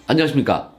안녕하십니까.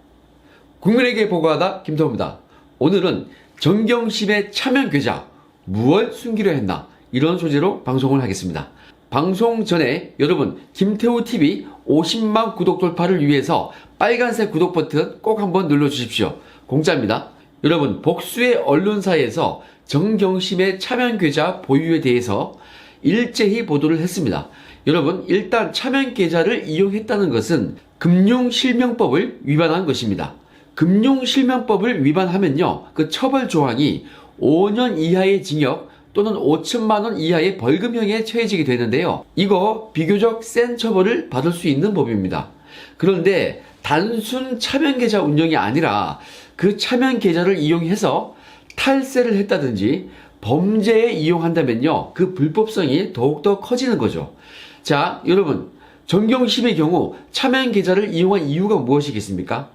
국민에게 보고하다 김태호입니다. 오늘은 정경심의 차명계좌 무얼 숨기려 했나 이런 소재로 방송을 하겠습니다. 방송 전에 여러분 김태호TV 50만 구독 돌파를 위해서 빨간색 구독 버튼 꼭 한번 눌러주십시오. 공짜입니다. 여러분 복수의 언론사에서 정경심의 차명계좌 보유에 대해서 일제히 보도를 했습니다. 여러분 일단 차명계좌를 이용했다는 것은 금융실명법을 위반한 것입니다. 금융실명법을 위반하면요, 그 처벌 조항이 5년 이하의 징역 또는 5천만 원 이하의 벌금형에 처해지게 되는데요. 이거 비교적 센 처벌을 받을 수 있는 법입니다. 그런데 단순 차명계좌 운영이 아니라 그 차명계좌를 이용해서 탈세를 했다든지 범죄에 이용한다면요, 그 불법성이 더욱더 커지는 거죠. 자, 여러분 정경심의 경우 차명계좌를 이용한 이유가 무엇이겠습니까?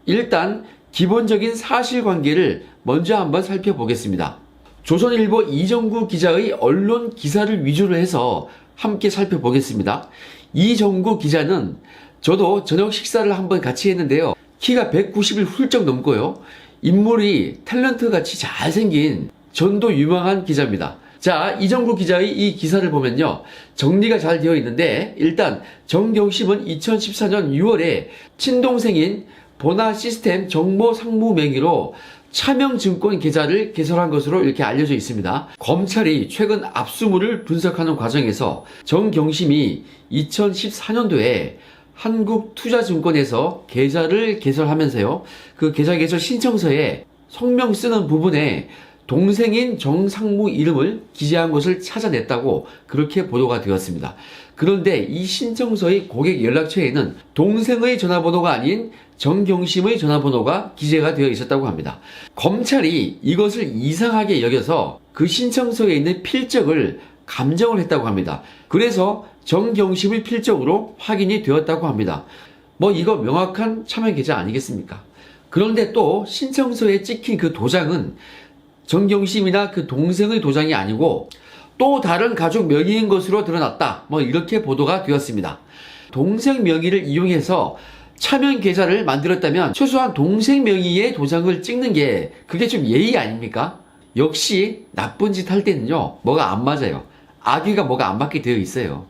일단 기본적인 사실관계를 먼저 한번 살펴보겠습니다. 조선일보 이정구 기자의 언론 기사를 위주로 해서 함께 살펴보겠습니다. 이정구 기자는 저도 저녁 식사를 한번 같이 했는데요. 키가 190을 훌쩍 넘고요. 인물이 탤런트 같이 잘생긴 전도 유명한 기자입니다. 자, 이정구 기자의 이 기사를 보면요, 정리가 잘 되어 있는데, 일단 정경심은 2014년 6월에 친동생인 보나시스템 정보상무 명의로 차명증권 계좌를 개설한 것으로 이렇게 알려져 있습니다. 검찰이 최근 압수물을 분석하는 과정에서 정경심이 2014년도에 한국투자증권에서 계좌를 개설하면서요, 그 계좌 개설 신청서에 성명 쓰는 부분에 동생인 정상무 이름을 기재한 것을 찾아냈다고 그렇게 보도가 되었습니다. 그런데 이 신청서의 고객 연락처에는 동생의 전화번호가 아닌 정경심의 전화번호가 기재가 되어 있었다고 합니다. 검찰이 이것을 이상하게 여겨서 그 신청서에 있는 필적을 감정을 했다고 합니다. 그래서 정경심의 필적으로 확인이 되었다고 합니다. 뭐 이거 명확한 차명계좌 아니겠습니까? 그런데 또 신청서에 찍힌 그 도장은 정경심이나 그 동생의 도장이 아니고 또 다른 가족 명의인 것으로 드러났다, 뭐 이렇게 보도가 되었습니다. 동생 명의를 이용해서 차명 계좌를 만들었다면 최소한 동생 명의의 도장을 찍는 게 그게 좀 예의 아닙니까? 역시 나쁜 짓 할 때는요, 뭐가 안 맞아요. 악의가 뭐가 안 맞게 되어 있어요.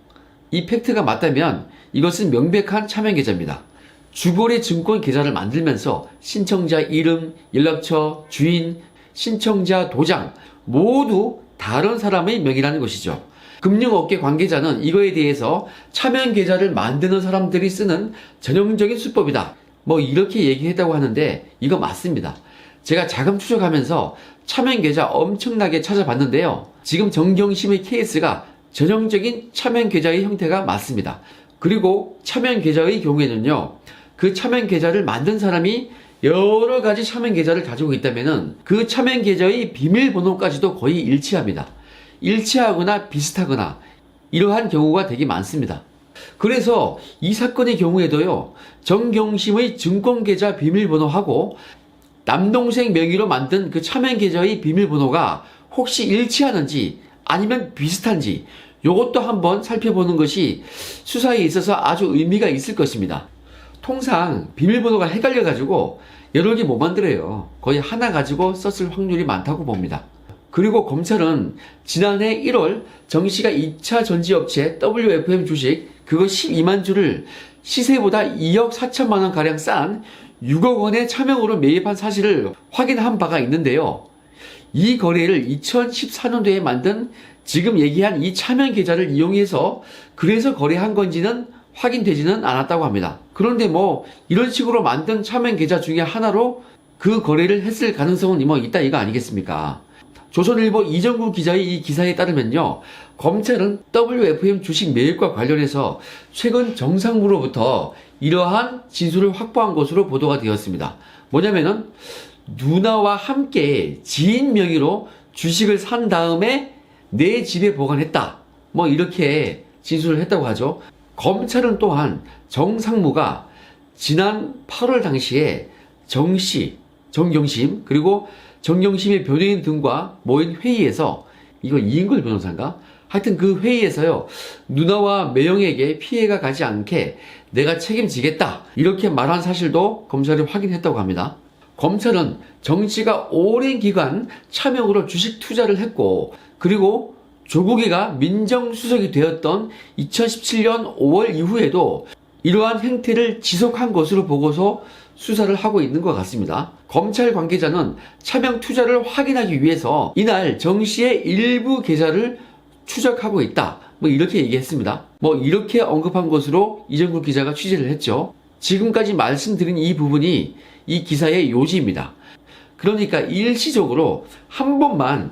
이 팩트가 맞다면 이것은 명백한 차명 계좌입니다. 주거래 증권 계좌를 만들면서 신청자 이름, 연락처, 주인, 신청자 도장 모두 다른 사람의 명의라는 것이죠. 금융업계 관계자는 이거에 대해서 차명 계좌를 만드는 사람들이 쓰는 전형적인 수법이다, 뭐 이렇게 얘기했다고 하는데 이거 맞습니다. 제가 자금 추적하면서 차명 계좌 엄청나게 찾아봤는데요, 지금 정경심의 케이스가 전형적인 차명 계좌의 형태가 맞습니다. 그리고 차명 계좌의 경우에는요, 그 차명 계좌를 만든 사람이 여러 가지 차명 계좌를 가지고 있다면은 그 차명 계좌의 비밀번호까지도 거의 일치합니다. 일치하거나 비슷하거나 이러한 경우가 되게 많습니다. 그래서 이 사건의 경우에도요, 정경심의 증권계좌 비밀번호하고 남동생 명의로 만든 그 차명 계좌의 비밀번호가 혹시 일치하는지 아니면 비슷한지 이것도 한번 살펴보는 것이 수사에 있어서 아주 의미가 있을 것입니다. 통상 비밀번호가 헷갈려가지고 여러 개 못 만들어요. 거의 하나 가지고 썼을 확률이 많다고 봅니다. 그리고 검찰은 지난해 1월 정씨가 2차 전지업체 WFM 주식 그거 12만 주를 시세보다 2억 4천만 원 가량 싼 6억 원의 차명으로 매입한 사실을 확인한 바가 있는데요. 이 거래를 2014년도에 만든 지금 얘기한 이 차명 계좌를 이용해서 그래서 거래한 건지는 확인되지는 않았다고 합니다. 그런데 뭐 이런 식으로 만든 차명 계좌 중에 하나로 그 거래를 했을 가능성은 뭐 있다 이거 아니겠습니까? 조선일보 이정구 기자의 이 기사에 따르면요, 검찰은 WFM 주식 매입과 관련해서 최근 정상무로부터 이러한 진술을 확보한 것으로 보도가 되었습니다. 뭐냐면은 누나와 함께 지인 명의로 주식을 산 다음에 내 집에 보관했다, 뭐 이렇게 진술을 했다고 하죠. 검찰은 또한 정상무가 지난 8월 당시에 정씨, 정경심 그리고 정경심의 변호인 등과 모인 회의에서 이거 이인걸 변호사인가? 하여튼 그 회의에서요, 누나와 매형에게 피해가 가지 않게 내가 책임지겠다, 이렇게 말한 사실도 검찰이 확인했다고 합니다. 검찰은 정 씨가 오랜 기간 차명으로 주식 투자를 했고, 그리고 조국이가 민정수석이 되었던 2017년 5월 이후에도 이러한 행태를 지속한 것으로 보고서 수사를 하고 있는 것 같습니다. 검찰 관계자는 차명 투자를 확인하기 위해서 이날 정 씨의 일부 계좌를 추적하고 있다, 이렇게 얘기했습니다. 이렇게 언급한 것으로 이정국 기자가 취재를 했죠. 지금까지 말씀드린 이 부분이 이 기사의 요지입니다. 그러니까 일시적으로 한 번만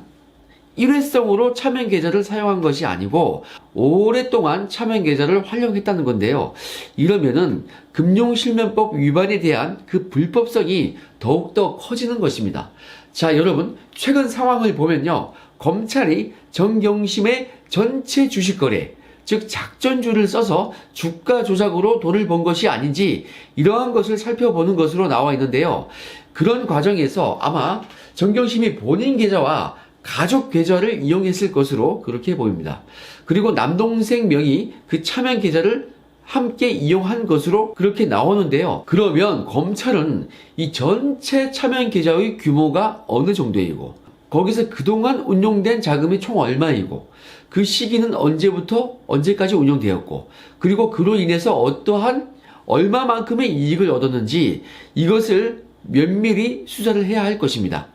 일회성으로 차명 계좌를 사용한 것이 아니고 오랫동안 차명 계좌를 활용했다는 건데요. 이러면은 금융실명법 위반에 대한 그 불법성이 더욱더 커지는 것입니다. 자, 여러분, 최근 상황을 보면요, 검찰이 정경심의 전체 주식 거래, 즉 작전주를 써서 주가 조작으로 돈을 번 것이 아닌지 이러한 것을 살펴보는 것으로 나와 있는데요. 그런 과정에서 아마 정경심이 본인 계좌와 가족 계좌를 이용했을 것으로 그렇게 보입니다. 그리고 남동생 명의 그 차명 계좌를 함께 이용한 것으로 그렇게 나오는데요. 그러면 검찰은 이 전체 차명 계좌의 규모가 어느 정도이고, 거기서 그동안 운용된 자금이 총 얼마이고, 그 시기는 언제부터 언제까지 운용되었고, 그리고 그로 인해서 어떠한 얼마만큼의 이익을 얻었는지 이것을 면밀히 수사를 해야 할 것입니다.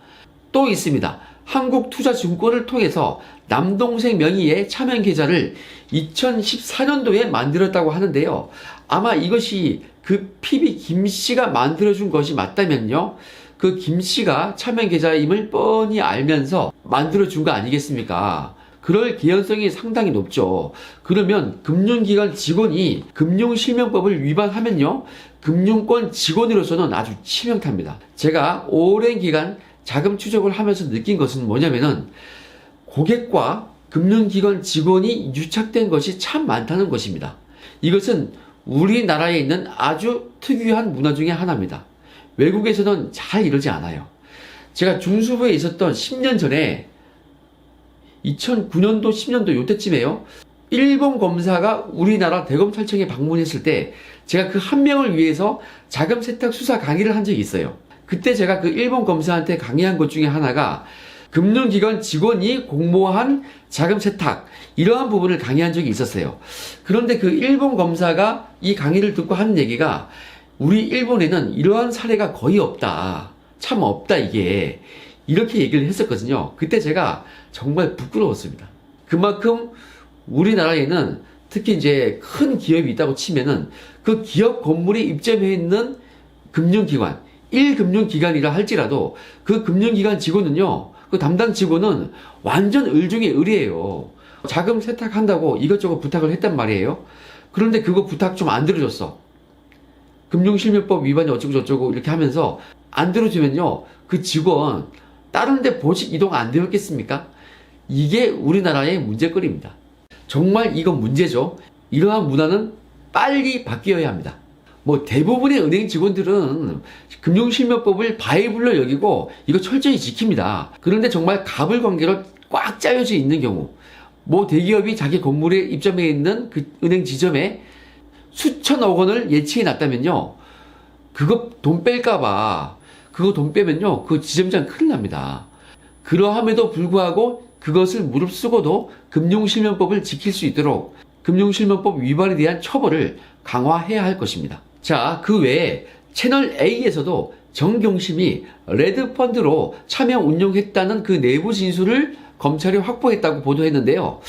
또 있습니다. 한국투자증권을 통해서 남동생 명의의 차명 계좌를 2014년도에 만들었다고 하는데요. 아마 이것이 그 PB 김씨가 만들어준 것이 맞다면요, 그 김씨가 차명 계좌임을 뻔히 알면서 만들어준 거 아니겠습니까? 그럴 개연성이 상당히 높죠. 그러면 금융기관 직원이 금융실명법을 위반하면요, 금융권 직원으로서는 아주 치명타입니다. 제가 오랜 기간 자금 추적을 하면서 느낀 것은 뭐냐면은, 고객과 금융기관 직원이 유착된 것이 참 많다는 것입니다. 이것은 우리나라에 있는 아주 특유한 문화 중에 하나입니다. 외국에서는 잘 이러지 않아요. 제가 중수부에 있었던 10년 전에 2009년도 10년도 요때쯤에요, 일본 검사가 우리나라 대검찰청에 방문했을 때 제가 그 한 명을 위해서 자금 세탁 수사 강의를 한 적이 있어요. 그때 제가 그 일본 검사한테 강의한 것 중에 하나가 금융기관 직원이 공모한 자금 세탁, 이러한 부분을 강의한 적이 있었어요. 그런데 그 일본 검사가 이 강의를 듣고 하는 얘기가, 우리 일본에는 이러한 사례가 거의 없다, 참 없다, 이게 이렇게 얘기를 했었거든요. 그때 제가 정말 부끄러웠습니다. 그만큼 우리나라에는 특히 이제 큰 기업이 있다고 치면은 그 기업 건물에 입점해 있는 금융기관, 1금융기관이라 할지라도 그 금융기관 직원은요, 그 담당 직원은 완전 을 중에 을이에요. 자금 세탁한다고 이것저것 부탁을 했단 말이에요. 그런데 그거 부탁 좀 안 들어줬어. 금융실명법 위반이 어쩌고 저쩌고 이렇게 하면서 안 들어주면요, 그 직원 다른 데 보직 이동 안 되었겠습니까? 이게 우리나라의 문제거리입니다. 정말 이건 문제죠. 이러한 문화는 빨리 바뀌어야 합니다. 대부분의 은행 직원들은 금융실명법을 바이블로 여기고 이거 철저히 지킵니다. 그런데 정말 갑을관계로 꽉 짜여져 있는 경우, 대기업이 자기 건물에 입점해 있는 그 은행 지점에 수천억 원을 예치해 놨다면요, 그거 돈 뺄까봐, 그거 돈 빼면요, 그 지점장 큰일 납니다. 그러함에도 불구하고 그것을 무릅쓰고도 금융실명법을 지킬 수 있도록 금융실명법 위반에 대한 처벌을 강화해야 할 것입니다. 자, 그 외에 채널 A에서도 정경심이 레드펀드로 차명 운용했다는 그 내부 진술을 검찰이 확보했다고 보도했는데요.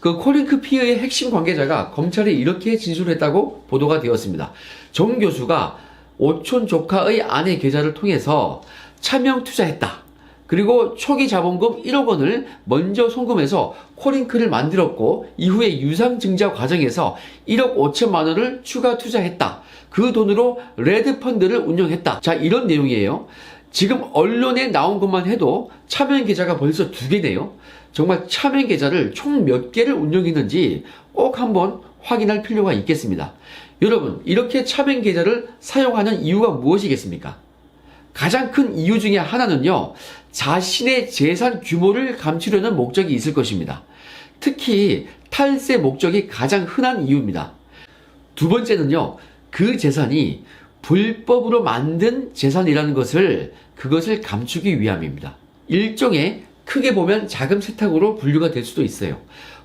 그 코링크 피어의 핵심 관계자가 검찰에 이렇게 진술했다고 보도가 되었습니다. 정 교수가 오촌 조카의 아내 계좌를 통해서 차명 투자했다. 그리고 초기 자본금 1억 원을 먼저 송금해서 코링크를 만들었고, 이후에 유상증자 과정에서 1억 5천만 원을 추가 투자했다. 그 돈으로 레드펀드를 운영했다. 자, 이런 내용이에요. 지금 언론에 나온 것만 해도 차명 계좌가 벌써 2개네요. 정말 차명 계좌를 총 몇 개를 운영했는지 꼭 한번 확인할 필요가 있겠습니다. 여러분, 이렇게 차명 계좌를 사용하는 이유가 무엇이겠습니까? 가장 큰 이유 중에 하나는요, 자신의 재산 규모를 감추려는 목적이 있을 것입니다. 특히 탈세 목적이 가장 흔한 이유입니다. 두 번째는요, 그 재산이 불법으로 만든 재산이라는 그것을 감추기 위함입니다. 일종의 크게 보면 자금 세탁으로 분류가 될 수도 있어요.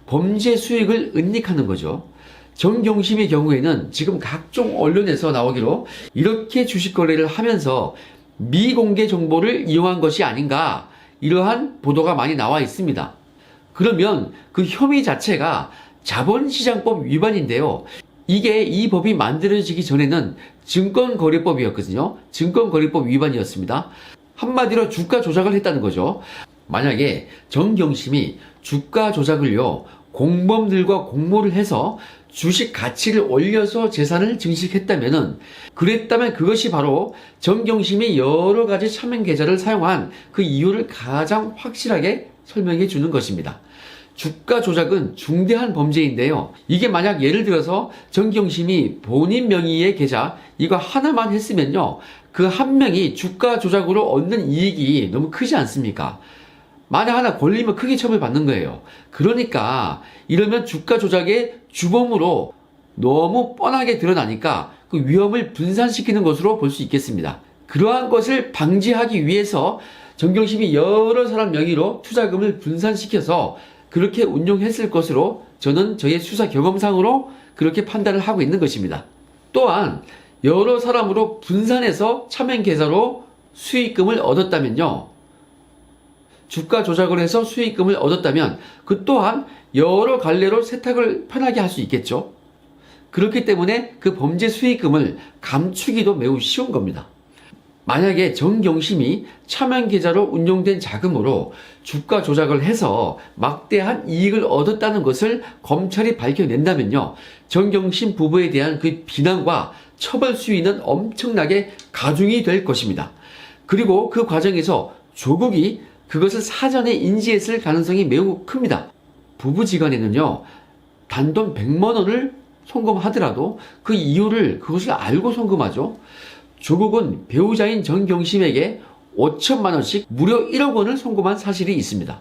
범죄 수익을 은닉하는 거죠. 정경심의 경우에는 지금 각종 언론에서 나오기로 이렇게 주식 거래를 하면서 미공개 정보를 이용한 것이 아닌가, 이러한 보도가 많이 나와 있습니다. 그러면 그 혐의 자체가 자본시장법 위반인데요. 이게 이 법이 만들어지기 전에는 증권거래법이었거든요. 증권거래법 위반이었습니다. 한마디로 주가 조작을 했다는 거죠. 만약에 정경심이 주가 조작을요, 공범들과 공모를 해서 주식 가치를 올려서 재산을 증식했다면은, 그랬다면 그것이 바로 정경심이 여러 가지 차명 계좌를 사용한 그 이유를 가장 확실하게 설명해 주는 것입니다. 주가 조작은 중대한 범죄인데요. 이게 만약 예를 들어서 정경심이 본인 명의의 계좌 이거 하나만 했으면요, 그 한 명이 주가 조작으로 얻는 이익이 너무 크지 않습니까? 만약 하나 걸리면 크게 처벌받는 거예요. 그러니까 이러면 주가 조작의 주범으로 너무 뻔하게 드러나니까 그 위험을 분산시키는 것으로 볼 수 있겠습니다. 그러한 것을 방지하기 위해서 정경심이 여러 사람 명의로 투자금을 분산시켜서 그렇게 운용했을 것으로 저는 저의 수사 경험상으로 그렇게 판단을 하고 있는 것입니다. 또한 여러 사람으로 분산해서 차명 계좌로 수익금을 얻었다면요, 주가 조작을 해서 수익금을 얻었다면 그 또한 여러 갈래로 세탁을 편하게 할 수 있겠죠. 그렇기 때문에 그 범죄 수익금을 감추기도 매우 쉬운 겁니다. 만약에 정경심이 차명 계좌로 운용된 자금으로 주가 조작을 해서 막대한 이익을 얻었다는 것을 검찰이 밝혀낸다면요, 정경심 부부에 대한 그 비난과 처벌 수위는 엄청나게 가중이 될 것입니다. 그리고 그 과정에서 조국이 그것을 사전에 인지했을 가능성이 매우 큽니다. 부부지간에는요, 단돈 100만 원을 송금하더라도 그 이유를 그것을 알고 송금하죠. 조국은 배우자인 정경심에게 5천만 원씩 무려 1억 원을 송금한 사실이 있습니다.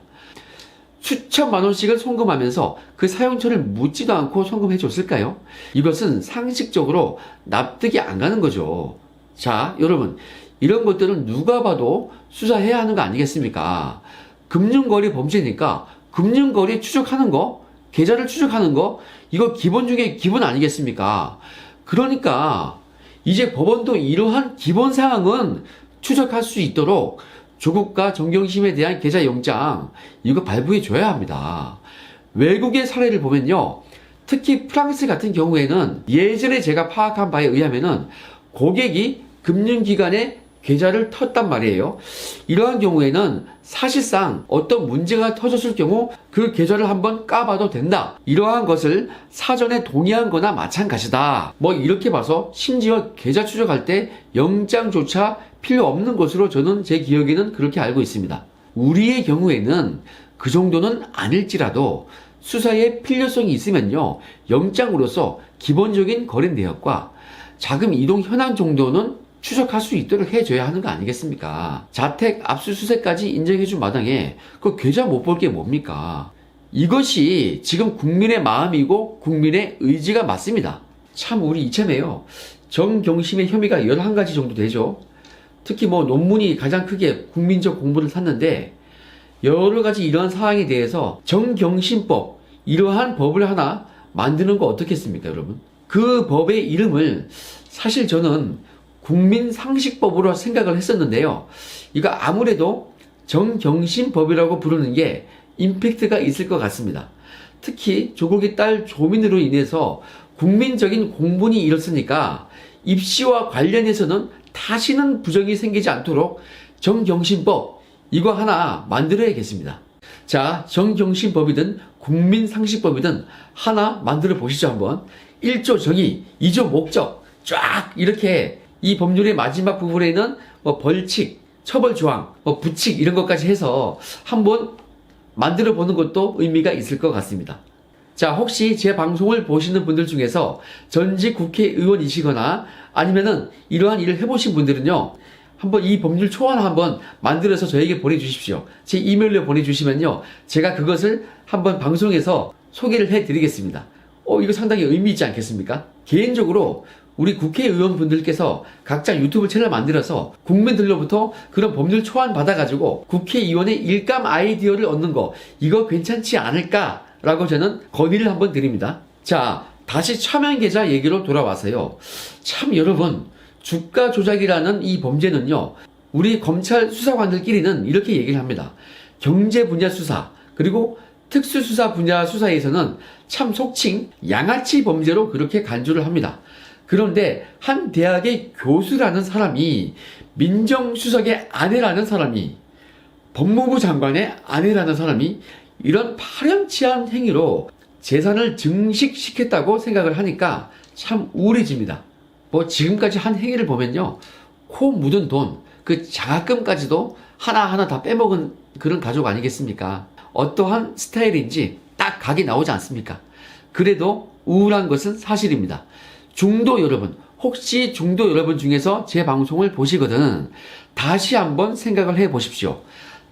수천만 원씩을 송금하면서 그 사용처를 묻지도 않고 송금해 줬을까요? 이것은 상식적으로 납득이 안 가는 거죠. 자, 여러분, 이런 것들은 누가 봐도 수사해야 하는 거 아니겠습니까? 금융거래 범죄니까 금융거래 추적하는 거, 계좌를 추적하는 거, 이거 기본 중에 기본 아니겠습니까? 그러니까 이제 법원도 이러한 기본 사항은 추적할 수 있도록 조국과 정경심에 대한 계좌 영장 이거 발부해 줘야 합니다. 외국의 사례를 보면요, 특히 프랑스 같은 경우에는 예전에 제가 파악한 바에 의하면은 고객이 금융기관에 계좌를 텄단 말이에요. 이러한 경우에는 사실상 어떤 문제가 터졌을 경우 그 계좌를 한번 까봐도 된다, 이러한 것을 사전에 동의한 거나 마찬가지다, 뭐 이렇게 봐서 심지어 계좌 추적할 때 영장조차 필요 없는 것으로 저는 제 기억에는 그렇게 알고 있습니다. 우리의 경우에는 그 정도는 아닐지라도 수사에 필요성이 있으면요, 영장으로서 기본적인 거래 내역과 자금 이동 현황 정도는 추적할 수 있도록 해줘야 하는 거 아니겠습니까? 자택 압수수색까지 인정해준 마당에 그 계좌 못 볼 게 뭡니까? 이것이 지금 국민의 마음이고 국민의 의지가 맞습니다. 참 우리 이참에요, 정경심의 혐의가 11가지 정도 되죠. 특히 뭐 논문이 가장 크게 국민적 공분을 샀는데, 여러 가지 이러한 사항에 대해서 정경심법, 이러한 법을 하나 만드는 거 어떻겠습니까, 여러분? 그 법의 이름을 사실 저는 국민상식법으로 생각을 했었는데요, 이거 아무래도 정경심법이라고 부르는 게 임팩트가 있을 것 같습니다. 특히 조국의 딸 조민으로 인해서 국민적인 공분이 일었으니까 입시와 관련해서는 다시는 부정이 생기지 않도록 정경심법 이거 하나 만들어야겠습니다. 자, 정경심법이든 국민상식법이든 하나 만들어 보시죠. 한번 1조 정의, 2조 목적 쫙 이렇게 이 법률의 마지막 부분에는 뭐 벌칙, 처벌조항, 뭐 부칙 이런 것까지 해서 한번 만들어 보는 것도 의미가 있을 것 같습니다. 자, 혹시 제 방송을 보시는 분들 중에서 전직 국회의원이시거나 아니면은 이러한 일을 해보신 분들은요, 한번 이 법률 초안 한번 만들어서 저에게 보내주십시오. 제 이메일로 보내주시면요, 제가 그것을 한번 방송에서 소개를 해드리겠습니다. 이거 상당히 의미 있지 않겠습니까? 개인적으로 우리 국회의원분들께서 각자 유튜브 채널 만들어서 국민들로부터 그런 법률 초안 받아가지고 국회의원의 일감 아이디어를 얻는 거, 이거 괜찮지 않을까라고 저는 건의를 한번 드립니다. 자, 다시 차명계좌 얘기로 돌아와서요. 참 여러분, 주가 조작이라는 이 범죄는요, 우리 검찰 수사관들끼리는 이렇게 얘기를 합니다. 경제 분야 수사, 그리고 특수수사 분야 수사에서는 참 속칭 양아치 범죄로 그렇게 간주를 합니다. 그런데 한 대학의 교수라는 사람이, 민정수석의 아내라는 사람이, 법무부 장관의 아내라는 사람이 이런 파렴치한 행위로 재산을 증식시켰다고 생각을 하니까 참 우울해집니다. 지금까지 한 행위를 보면요, 코 묻은 돈, 그 장학금까지도 하나하나 다 빼먹은 그런 가족 아니겠습니까? 어떠한 스타일인지 딱 각이 나오지 않습니까? 그래도 우울한 것은 사실입니다. 중도 여러분, 혹시 중도 여러분 중에서 제 방송을 보시거든 다시 한번 생각을 해 보십시오.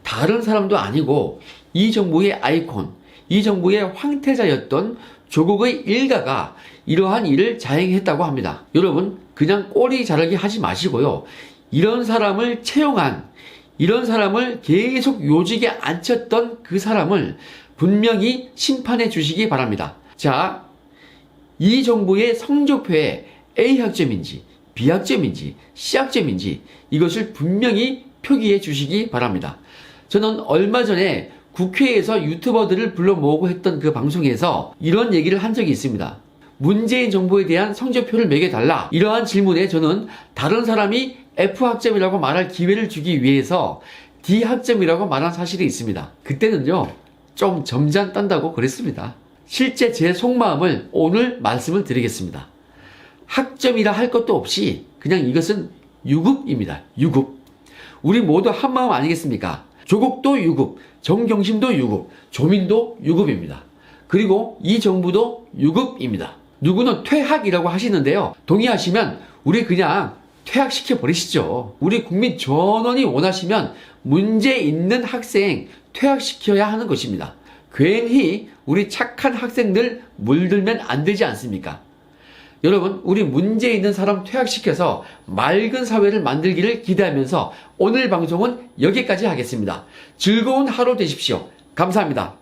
다른 사람도 아니고 이 정부의 아이콘, 이 정부의 황태자였던 조국의 일가가 이러한 일을 자행했다고 합니다. 여러분, 그냥 꼬리 자르기 하지 마시고요, 이런 사람을 채용한, 이런 사람을 계속 요직에 앉혔던 그 사람을 분명히 심판해 주시기 바랍니다. 자, 이 정부의 성적표에 A학점인지 B학점인지 C학점인지 이것을 분명히 표기해 주시기 바랍니다. 저는 얼마 전에 국회에서 유튜버들을 불러 모으고 했던 그 방송에서 이런 얘기를 한 적이 있습니다. 문재인 정부에 대한 성적표를 매겨달라, 이러한 질문에 저는 다른 사람이 F학점이라고 말할 기회를 주기 위해서 D학점이라고 말한 사실이 있습니다. 그때는요, 좀 점잖 딴다고 그랬습니다. 실제 제 속마음을 오늘 말씀을 드리겠습니다. 학점이라 할 것도 없이 그냥 이것은 유급입니다. 유급. 우리 모두 한마음 아니겠습니까? 조국도 유급, 정경심도 유급, 조민도 유급입니다. 그리고 이 정부도 유급입니다. 누구는 퇴학이라고 하시는데요, 동의하시면 우리 그냥 퇴학시켜 버리시죠. 우리 국민 전원이 원하시면 문제 있는 학생 퇴학시켜야 하는 것입니다. 괜히 우리 착한 학생들 물들면 안 되지 않습니까? 여러분, 우리 문제 있는 사람 퇴학시켜서 맑은 사회를 만들기를 기대하면서 오늘 방송은 여기까지 하겠습니다. 즐거운 하루 되십시오. 감사합니다.